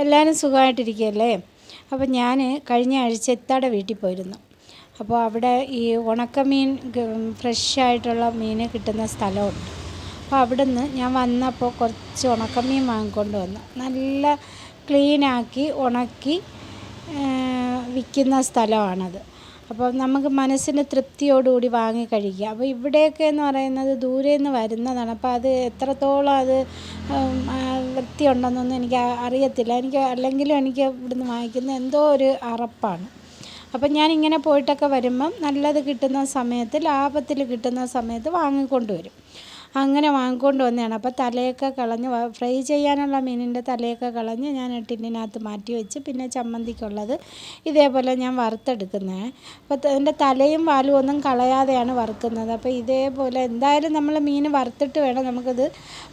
എല്ലാവരും സുഖമായിട്ടിരിക്കുകയല്ലേ? അപ്പോൾ ഞാൻ കഴിഞ്ഞ ആഴ്ച ഇത്താടെ വീട്ടിൽ പോയിരുന്നു. അപ്പോൾ അവിടെ ഈ ഉണക്കമീൻ ഫ്രഷായിട്ടുള്ള മീൻ കിട്ടുന്ന സ്ഥലമുണ്ട്. അപ്പോൾ അവിടുന്ന് ഞാൻ വന്നപ്പോൾ കുറച്ച് ഉണക്കമീൻ വാങ്ങിക്കൊണ്ട് വന്നു. നല്ല ക്ലീനാക്കി ഉണക്കി വിൽക്കുന്ന സ്ഥലമാണത്. അപ്പോൾ നമുക്ക് മനസ്സിന് തൃപ്തിയോടുകൂടി വാങ്ങി കഴിക്കുക. അപ്പോൾ ഇവിടെയൊക്കെ എന്ന് പറയുന്നത് ദൂരെ നിന്ന് വരുന്നതാണ്. അപ്പോൾ അത് എത്രത്തോളം അത് വൃത്തിയുണ്ടെന്നൊന്നും എനിക്ക് അറിയത്തില്ല. അല്ലെങ്കിലും എനിക്ക് ഇവിടുന്ന് വാങ്ങിക്കുന്ന എന്തോ ഒരു അറപ്പാണ്. അപ്പം ഞാനിങ്ങനെ പോയിട്ടൊക്കെ വരുമ്പം നല്ലത് കിട്ടുന്ന സമയത്ത്, ലാഭത്തിൽ കിട്ടുന്ന സമയത്ത് വാങ്ങിക്കൊണ്ട് വരും. അങ്ങനെ വാങ്ങിക്കൊണ്ട് വന്നതാണ്. അപ്പോൾ തലയൊക്കെ കളഞ്ഞ് ഫ്രൈ ചെയ്യാനുള്ള മീനിൻ്റെ തലയൊക്കെ കളഞ്ഞ് ഞാൻ ടിന്നിനകത്ത് മാറ്റി വെച്ച്, പിന്നെ ചമ്മന്തിക്കുള്ളത് ഇതേപോലെ ഞാൻ വറുത്തെടുക്കുന്നത്. അപ്പോൾ അതിൻ്റെ തലയും വാലും ഒന്നും കളയാതെയാണ് വറുക്കുന്നത്. അപ്പോൾ ഇതേപോലെ എന്തായാലും നമ്മൾ മീൻ വറുത്തിട്ട് വേണം നമുക്കത്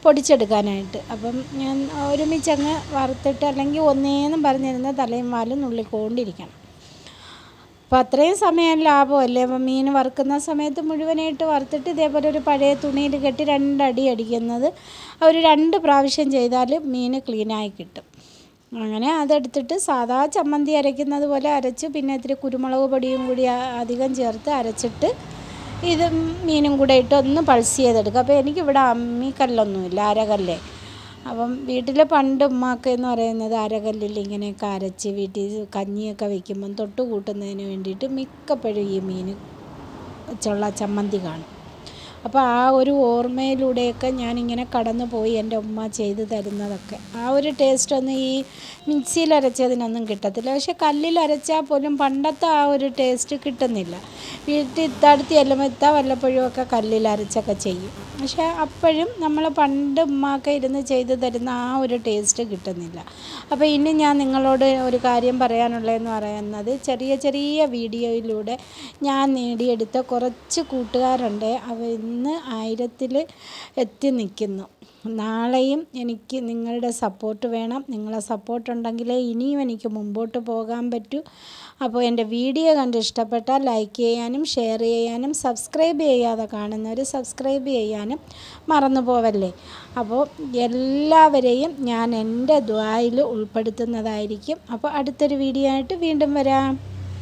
പൊടിച്ചെടുക്കാനായിട്ട്. അപ്പം ഞാൻ ഒരുമിച്ചങ്ങ് വറുത്തിട്ട്, അല്ലെങ്കിൽ ഒന്നേന്നും പറഞ്ഞിരുന്ന തലയും വാലും നുള്ളിക്കൊണ്ടിരിക്കണം. അപ്പോൾ അത്രയും സമയം ലാഭമല്ലേ. അപ്പോൾ മീൻ വറുക്കുന്ന സമയത്ത് മുഴുവനായിട്ട് വറുത്തിട്ട് ഇതേപോലെ ഒരു പഴയ തുണിയിൽ കെട്ടി 2 അടി അടിക്കുന്നത് ഒരു 2 പ്രാവശ്യം ചെയ്താൽ മീൻ ക്ലീനായി കിട്ടും. അങ്ങനെ അതെടുത്തിട്ട് സാധാ ചമ്മന്തി അരയ്ക്കുന്നത് പോലെ അരച്ച്, പിന്നെ ഇത്തിരി കുരുമുളക് പൊടിയും കൂടി അധികം ചേർത്ത് അരച്ചിട്ട് ഇത് മീനും കൂടെ ഇട്ട് ഒന്ന് പൾസ് ചെയ്തെടുക്കുക. അപ്പോൾ എനിക്കിവിടെ അമ്മിക്കല്ലൊന്നുമില്ല, അരകല്ലേ. അപ്പം വീട്ടിൽ പണ്ട് ഉമ്മാക്ക് എന്ന് പറയുന്നത് അരകല്ലിൽ ഇങ്ങനെയൊക്കെ അരച്ച് വീട്ടിൽ കഞ്ഞിയൊക്കെ വയ്ക്കുമ്പം തൊട്ട് കൂട്ടുന്നതിന് വേണ്ടിയിട്ട് മിക്കപ്പോഴും ഈ മീൻ വെച്ചുള്ള ചമ്മന്തി കാണും. അപ്പോൾ ആ ഒരു ഓർമ്മയിലൂടെയൊക്കെ ഞാനിങ്ങനെ കടന്നു പോയി എൻ്റെ ഉമ്മ ചെയ്ത് തരുന്നതൊക്കെ. ആ ഒരു ടേസ്റ്റൊന്നും ഈ മിക്സിയിൽ അരച്ചതിനൊന്നും കിട്ടത്തില്ല. പക്ഷെ കല്ലിൽ അരച്ചാൽ പോലും പണ്ടത്തെ ആ ഒരു ടേസ്റ്റ് കിട്ടുന്നില്ല. വീട്ടിൽ ഇത്തടുത്ത് ചെല്ലുമ്പോൾ ഇത്ത വല്ലപ്പോഴും ഒക്കെ കല്ലിൽ അരച്ചൊക്കെ ചെയ്യും. പക്ഷെ അപ്പോഴും നമ്മൾ പണ്ട് ഉമ്മയൊക്കെ ഇരുന്ന് ചെയ്ത് തരുന്ന ആ ഒരു ടേസ്റ്റ് കിട്ടുന്നില്ല. അപ്പോൾ ഇനി ഞാൻ നിങ്ങളോട് ഒരു കാര്യം പറയാനുള്ളതെന്ന് പറയുന്നത്, ചെറിയ ചെറിയ വീഡിയോയിലൂടെ ഞാൻ നേടിയെടുത്ത കുറച്ച് കൂട്ടുകാരുണ്ട്. അവർ ഇന്ന് 1000-ൽ എത്തി നിൽക്കുന്നു. നാളെയും എനിക്ക് നിങ്ങളുടെ സപ്പോർട്ട് വേണം. നിങ്ങളെ സപ്പോർട്ടുണ്ടെങ്കിലേ ഇനിയും എനിക്ക് മുമ്പോട്ട് പോകാൻ പറ്റൂ. അപ്പോൾ എൻ്റെ വീഡിയോ കണ്ട് ഇഷ്ടപ്പെട്ടാൽ ലൈക്ക് ചെയ്യാനും ഷെയർ ചെയ്യാനും, സബ്സ്ക്രൈബ് ചെയ്യാതെ കാണുന്നവർ സബ്സ്ക്രൈബ് ചെയ്യാനും മറന്നു പോവല്ലേ. അപ്പോൾ എല്ലാവരെയും ഞാൻ എൻ്റെ ദുആയിൽ ഉൾപ്പെടുത്തുന്നതായിരിക്കും. അപ്പോൾ അടുത്തൊരു വീഡിയോ ആയിട്ട് വീണ്ടും വരാം.